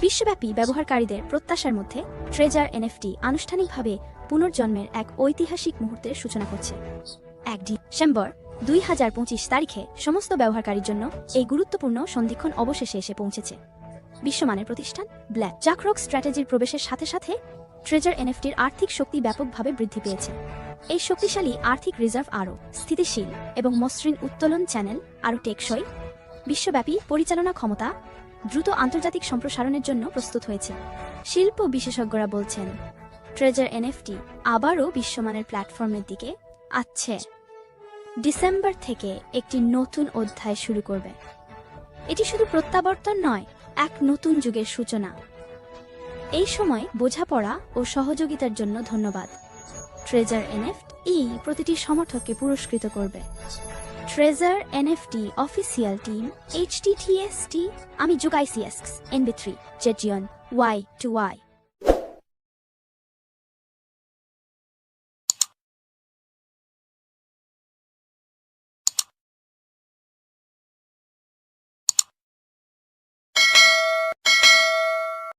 বিশ্বব্যাপী ব্যবহারকারীদের প্রত্যাশার মধ্যে ট্রেজার এনএফটি আনুষ্ঠানিকভাবে পুনর্জন্মের এক ঐতিহাসিক মুহূর্তের সূচনা করছে। 1 ডিসেম্বর 2025 তারিখে সমস্ত ব্যবহারকারীর জন্য এই গুরুত্বপূর্ণ সন্ধিক্ষণ অবশেষে এসে পৌঁছেছে। বিশ্বমানের প্রতিষ্ঠান ব্ল্যাক জ্যাক স্ট্র্যাটেজির প্রবেশের সাথে সাথে ট্রেজার এনএফটির আর্থিক শক্তি ব্যাপকভাবে বৃদ্ধি পেয়েছে। এই শক্তিশালী আর্থিক রিজার্ভ আরও স্থিতিশীল এবং মসৃণ উত্তোলন চ্যানেল আরও টেকসই বিশ্বব্যাপী পরিচালনা ক্ষমতা দ্রুত আন্তর্জাতিক সম্প্রসারণের জন্য প্রস্তুত হয়েছে। শিল্প বিশেষজ্ঞরা বলছেন ট্রেজার এনএফটি আবারও বিশ্বমানের প্ল্যাটফর্মের দিকে আসছে। ডিসেম্বর থেকে একটি নতুন অধ্যায় শুরু করবে। এটি শুধু প্রত্যাবর্তন নয়, এক নতুন যুগের সূচনা। এই সময় বোঝাপড়া ও সহযোগিতার জন্য ধন্যবাদ। ট্রেজার এনএফটি প্রতিটি সমর্থককে পুরস্কৃত করবে। Treasure NFT official team HTTST আমি যুগ ICS NB3 জেজিয়ন Y2Y